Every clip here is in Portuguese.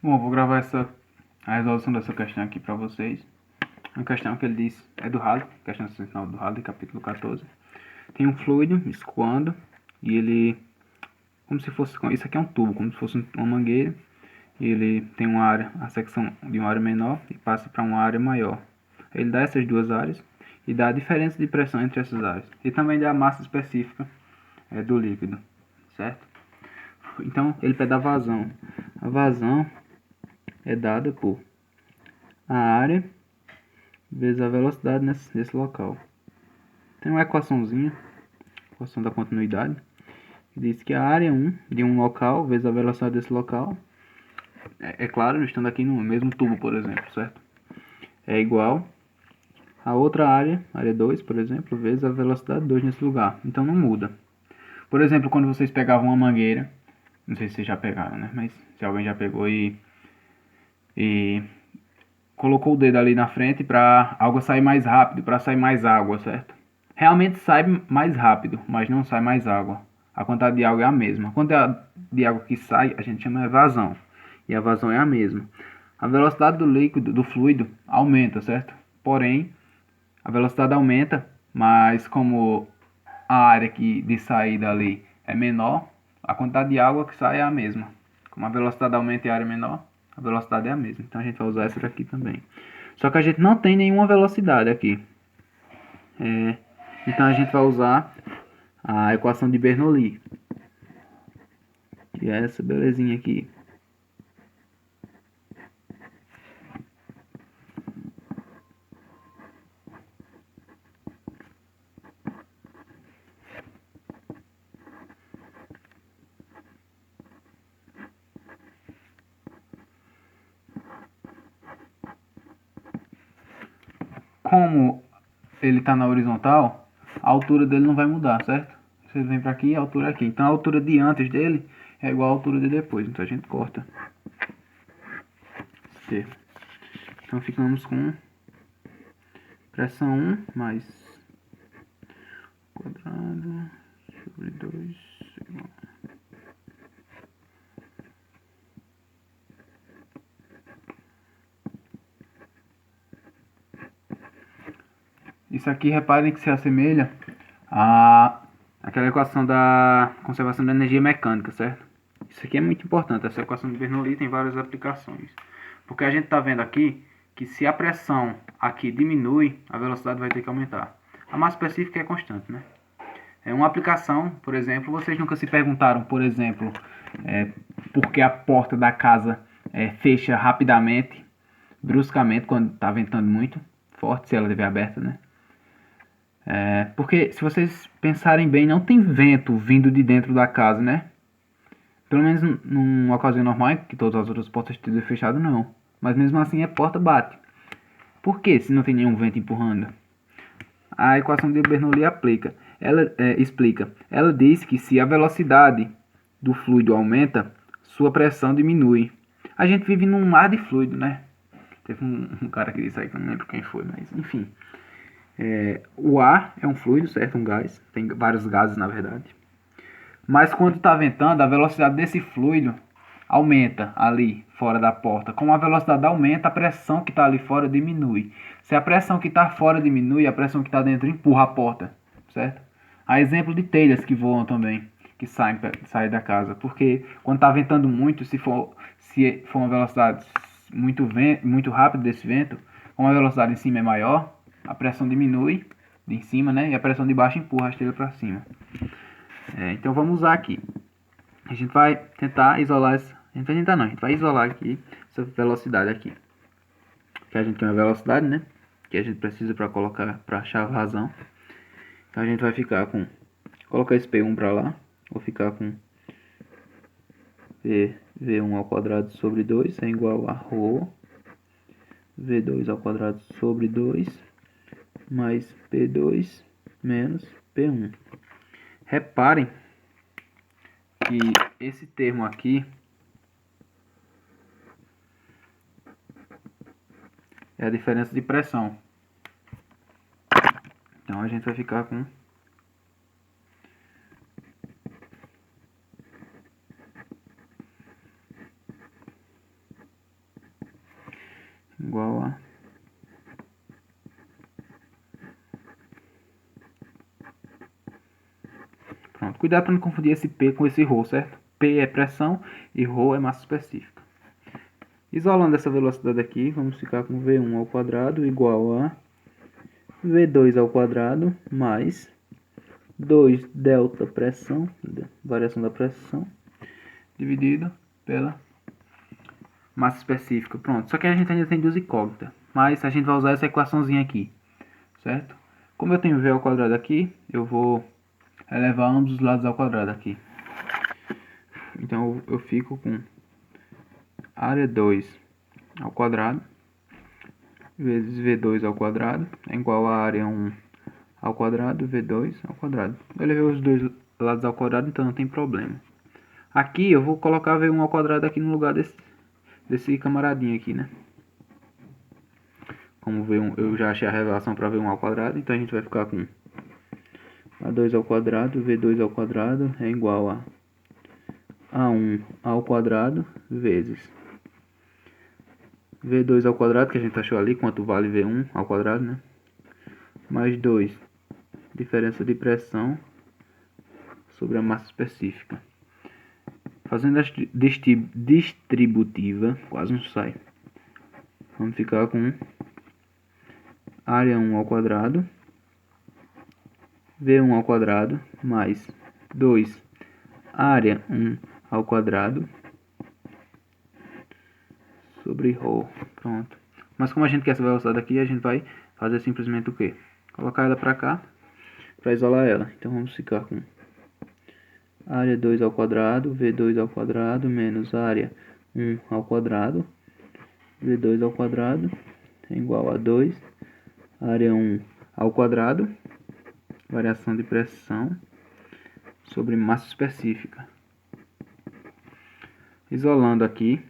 Bom, vou gravar a resolução dessa questão aqui para vocês. Uma questão que ele diz é do Halley, questão 69 do Halley, capítulo 14. Tem um fluido escoando e ele, como se fosse, isso aqui é um tubo, como se fosse uma mangueira. E ele tem uma área, a secção de uma área menor e passa para uma área maior. Ele dá essas duas áreas e dá a diferença de pressão entre essas áreas. E também dá a massa específica do líquido, certo? Então ele pede a vazão. A vazão é dada por a área vezes a velocidade nesse local. Tem uma equaçãozinha, equação da continuidade, que diz que a área 1 de um local vezes a velocidade desse local, é claro, estando aqui no mesmo tubo, por exemplo, certo? É igual a outra área 2, por exemplo, vezes a velocidade 2 nesse lugar. Então não muda. Por exemplo, quando vocês pegavam uma mangueira, não sei se vocês já pegaram, né? Mas se alguém já pegou e colocou o dedo ali na frente para a água sair mais rápido, para sair mais água, certo? Realmente sai mais rápido, mas não sai mais água. A quantidade de água é a mesma. A quantidade de água que sai, a gente chama de vazão. E a vazão é a mesma. A velocidade do líquido, do fluido, aumenta, certo? Porém, a velocidade aumenta, mas como a área de saída ali é menor, a quantidade de água que sai é a mesma. Como a velocidade aumenta e a área é menor, a velocidade é a mesma. Então a gente vai usar essa daqui também. Só que a gente não tem nenhuma velocidade aqui. Então a gente vai usar a equação de Bernoulli, que é essa belezinha aqui. Como ele está na horizontal, a altura dele não vai mudar, certo? Você vem para aqui, a altura é aqui. Então a altura de antes dele é igual à altura de depois. Então a gente corta esse termo. Então ficamos com pressão 1 mais quadrado sobre 2 igual. Isso aqui, reparem que se assemelha àquela equação da conservação da energia mecânica, certo? Isso aqui é muito importante, essa equação de Bernoulli tem várias aplicações. Porque a gente está vendo aqui que se a pressão aqui diminui, a velocidade vai ter que aumentar. A massa específica é constante, né? É uma aplicação, por exemplo, vocês nunca se perguntaram, por exemplo, por que a porta da casa fecha rapidamente, bruscamente, quando está ventando muito forte, se ela estiver aberta, né? Porque se vocês pensarem bem, não tem vento vindo de dentro da casa, né? Pelo menos numa ocasião normal, que todas as outras portas estejam fechadas, não. Mas mesmo assim a porta bate. Por que se não tem nenhum vento empurrando? A equação de Bernoulli explica. Ela diz que se a velocidade do fluido aumenta, sua pressão diminui. A gente vive num mar de fluido, né? Teve um cara que disse aí, que eu não lembro quem foi, mas enfim. O ar é um fluido, certo? Um gás. Tem vários gases, na verdade. Mas quando está ventando, a velocidade desse fluido aumenta ali fora da porta. Como a velocidade aumenta, a pressão que está ali fora diminui. Se a pressão que está fora diminui, a pressão que está dentro empurra a porta, certo? Há exemplo de telhas que voam também, que saem da casa. Porque quando está ventando muito, se for uma velocidade muito rápida desse vento, como a velocidade em cima é maior, a pressão diminui de em cima, né? E a pressão de baixo empurra a telha para cima. Então vamos usar aqui. A gente vai tentar isolar essa. A gente vai tentar não, a gente vai isolar aqui essa velocidade aqui. Que a gente tem uma velocidade, né? Que a gente precisa para colocar, para achar a vazão. Então a gente vai ficar com. Colocar esse P1 para lá. Vou ficar com V1 ao quadrado sobre 2 é igual a ρ V2 ao quadrado sobre 2 mais P2 menos P1. Reparem que esse termo aqui é a diferença de pressão. Então a gente vai ficar com igual a... Pronto, cuidado para não confundir esse P com esse ρ, certo? P é pressão e ρ é massa específica. Isolando essa velocidade aqui, vamos ficar com V1 ao quadrado igual a V2 ao quadrado mais 2 delta pressão, variação da pressão, dividido pela massa específica. Pronto, só que a gente ainda tem duas incógnitas, mas a gente vai usar essa equaçãozinha aqui, certo? Como eu tenho V ao quadrado aqui, eu vou elevar ambos os lados ao quadrado aqui. Então eu fico com área 2 ao quadrado vezes V2 ao quadrado é igual a área 1 ao quadrado, V2 ao quadrado. Eu levei os dois lados ao quadrado, então não tem problema. Aqui eu vou colocar V1 ao quadrado aqui no lugar desse camaradinho aqui, né? Como V1, eu já achei a relação para V1 ao quadrado, então a gente vai ficar com A2 ao quadrado, V2 ao quadrado é igual a A1 ao quadrado vezes V2 ao quadrado, que a gente achou ali, quanto vale V1 ao quadrado, né? Mais 2, diferença de pressão sobre a massa específica. Fazendo a distributiva, quase não sai. Vamos ficar com área 1 ao quadrado, V1 ao quadrado, mais 2, área 1 ao quadrado, sobre ρ. Pronto. Mas como a gente quer essa velocidade aqui, a gente vai fazer simplesmente o quê? Colocar ela para cá, para isolar ela. Então vamos ficar com área 2 ao quadrado, V2 ao quadrado, menos área 1 ao quadrado, V2 ao quadrado, é igual a 2, área 1 ao quadrado, variação de pressão, sobre massa específica. Isolando aqui,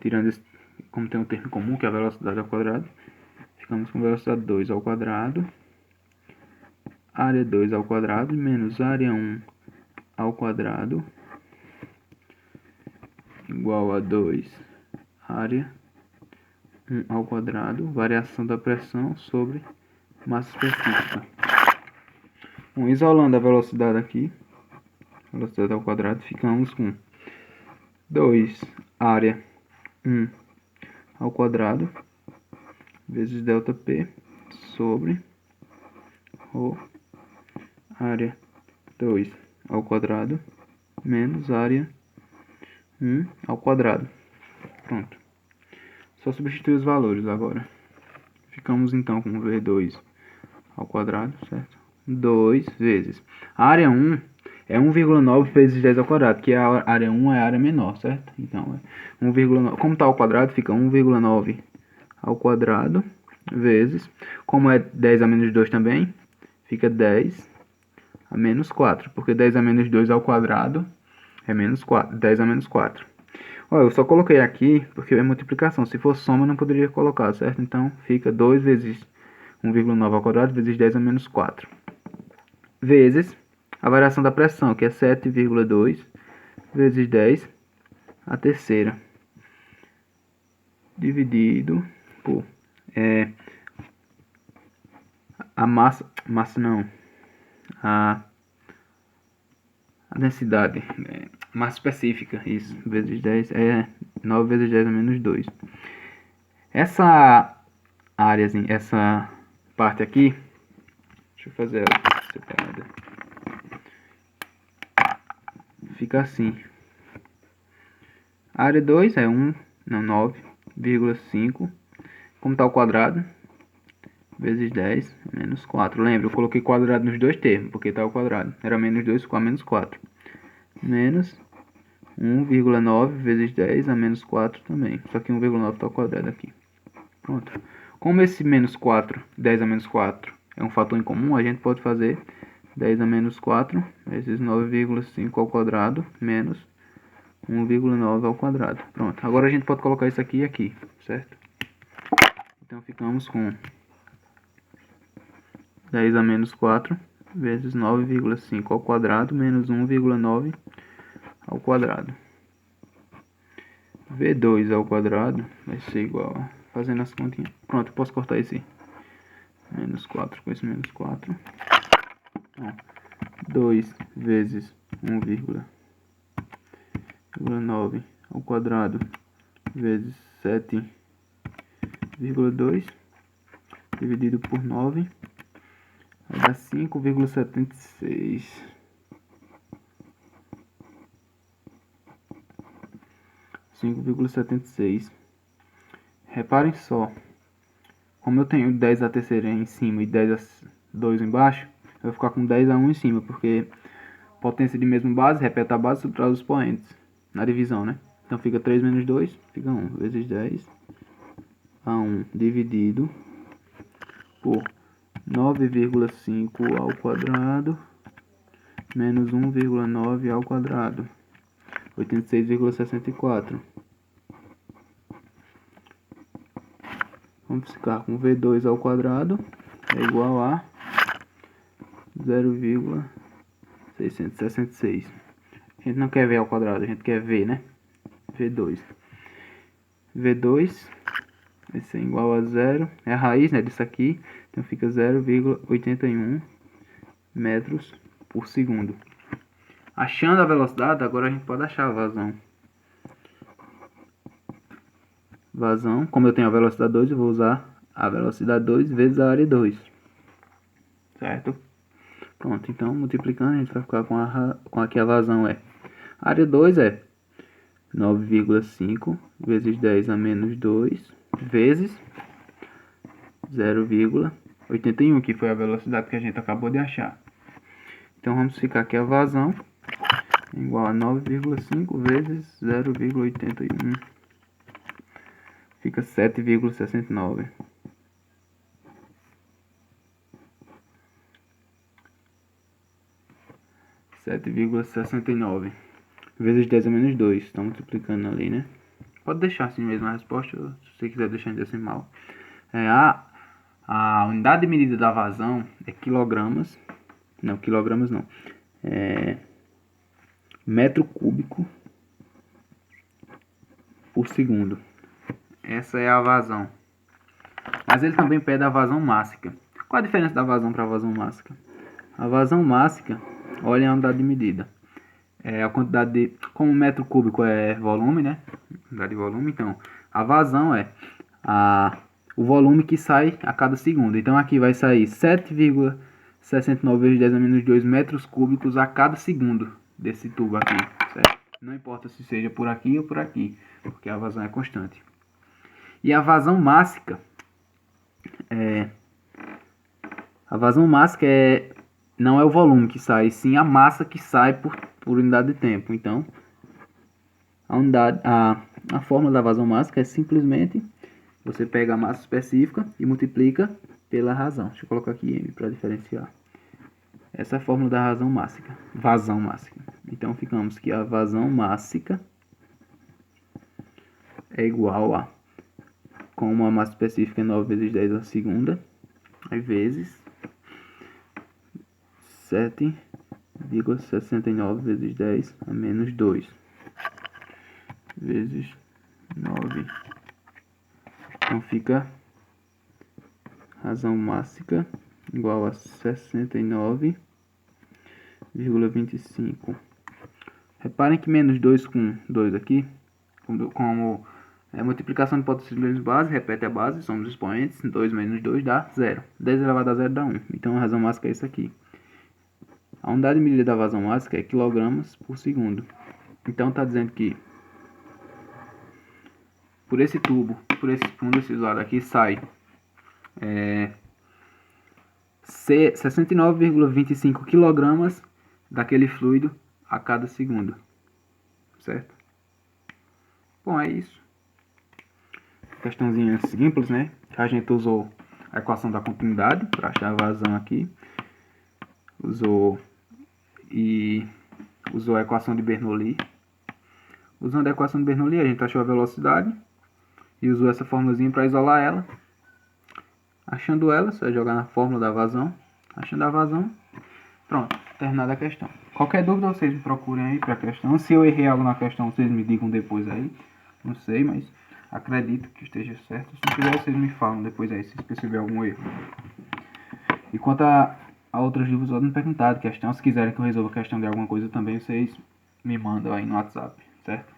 tirando esse, como tem um termo comum, que é a velocidade ao quadrado, ficamos com velocidade 2 ao quadrado, área 2 ao quadrado, menos área 1 ao quadrado, igual a 2, área 1 ao quadrado, variação da pressão sobre massa específica. Bom, isolando a velocidade aqui, velocidade ao quadrado, ficamos com 2, área 1 ao quadrado, vezes ΔP, sobre ρ, área 2 ao quadrado, menos área 1 ao quadrado. Pronto. Só substituir os valores agora. Ficamos então com V2 ao quadrado, certo? 2 vezes. A área 1 é 1,9 vezes 10 ao quadrado, que a área 1 é a área menor, certo? Então, é 1,9. Como está ao quadrado, fica 1,9 ao quadrado vezes. Como é 10 a menos 2 também, fica 10 a menos 4. Porque 10 a menos 2 ao quadrado é menos 4. 10 a menos 4. Olha, eu só coloquei aqui porque é multiplicação. Se for soma, não poderia colocar, certo? Então, fica 2 vezes 1,9 ao quadrado vezes 10 a menos 4. Vezes a variação da pressão, que é 7,2 vezes 10 a terceira. Dividido por a massa não, a densidade, massa específica, isso, vezes 10 é 9 vezes 10 a menos 2. Essa áreazinha, essa parte aqui, deixa eu fazer ela separada, fica assim. A área 2 é 9,5, como está ao quadrado, vezes 10 menos 4. Lembra, eu coloquei quadrado nos dois termos, porque está ao quadrado. Era menos 2, ficou a menos 4. Menos 1,9 vezes 10 a menos 4 também. Só que 1,9 está ao quadrado aqui. Pronto. Como esse menos 4, 10 a menos 4, é um fator incomum, a gente pode fazer 10 a menos 4 vezes 9,5 ao quadrado menos 1,9 ao quadrado. Pronto. Agora a gente pode colocar isso aqui e aqui, certo? Então ficamos com 10 a menos 4 vezes 9,5 ao quadrado menos 1,9 ao quadrado. V2 ao quadrado vai ser igual a... Fazendo as continhas. Pronto, eu posso cortar esse menos 4 com esse menos 4. Então, 2 vezes 1,9 ao quadrado vezes 7,2 dividido por 9 vai dar 5,76. 5,76. Reparem só, como eu tenho 10 a terceira em cima e 10 a 2 embaixo, eu vou ficar com 10 a 1 em cima, porque potência de mesma base, repete a base, subtrai os expoentes na divisão, né? Então fica 3 menos 2, fica 1, vezes 10 a 1 dividido por 9,5 ao quadrado menos 1,9 ao quadrado, 86,64. Vamos ficar com V2 ao quadrado é igual a 0,666. A gente não quer V ao quadrado, a gente quer V, né? V2. V2 vai ser igual a 0, é a raiz, né, disso aqui, então fica 0,81 metros por segundo. Achando a velocidade, agora a gente pode achar a vazão. Vazão, como eu tenho a velocidade 2, eu vou usar a velocidade 2 vezes a área 2. Certo? Pronto, então multiplicando a gente vai ficar com aqui a vazão é. A área 2 é 9,5 vezes 10 a menos 2 vezes 0,81, que foi a velocidade que a gente acabou de achar. Então vamos ficar aqui a vazão igual a 9,5 vezes 0,81. Fica 7,69. 7,69 vezes 10 a menos 2. Está multiplicando ali, né? Pode deixar assim mesmo a resposta, se você quiser deixar em decimal. A unidade de medida da vazão é quilogramas. Não, quilogramas não. É metro cúbico por segundo. Essa é a vazão. Mas ele também pede a vazão mássica. Qual a diferença da vazão para a vazão mássica? A vazão mássica, olha a unidade de medida. É a quantidade de... Como o metro cúbico é volume, né? Unidade de volume, então a vazão é o volume que sai a cada segundo. Então aqui vai sair 7,69 vezes 10 a menos 2 metros cúbicos a cada segundo desse tubo aqui, certo? Não importa se seja por aqui ou por aqui, porque a vazão é constante. E a vazão mássica não é o volume que sai, sim a massa que sai por unidade de tempo. Então, a fórmula da vazão mássica é simplesmente você pega a massa específica e multiplica pela razão. Deixa eu colocar aqui M para diferenciar. Essa é a fórmula da vazão mássica. Então, ficamos que a vazão mássica é igual a, como a massa específica é 9 vezes 10 a segunda, aí vezes 7,69 vezes 10 a menos 2 vezes 9. Então fica razão mássica igual a 69,25. Reparem que menos 2 com 2 aqui, como multiplicação de potências de base, repete a base, somos expoentes, 2 menos 2 dá 0. 10 elevado a 0 dá 1. Então a razão mássica é isso aqui. A unidade de medida da vazão mássica é quilogramas por segundo. Então está dizendo que por esse tubo, por esse fundo, esse lado aqui, sai 69,25 kg daquele fluido a cada segundo. Certo? Bom, é isso. Questãozinha simples, né? A gente usou a equação da continuidade para achar a vazão aqui. Usou a equação de Bernoulli. Usando a equação de Bernoulli, a gente achou a velocidade e usou essa formulazinha para isolar ela. Achando ela, você vai jogar na fórmula da vazão. Achando a vazão, pronto, terminada a questão. Qualquer dúvida vocês me procurem aí para a questão. Se eu errei algo na questão, vocês me digam depois aí. Não sei, mas acredito que esteja certo. Se não tiver, vocês me falam depois aí, se perceber algum erro. E quanto a outras dúvidas, podem me perguntar de questão. Se quiserem que eu resolva a questão de alguma coisa também, vocês me mandam aí no WhatsApp, certo?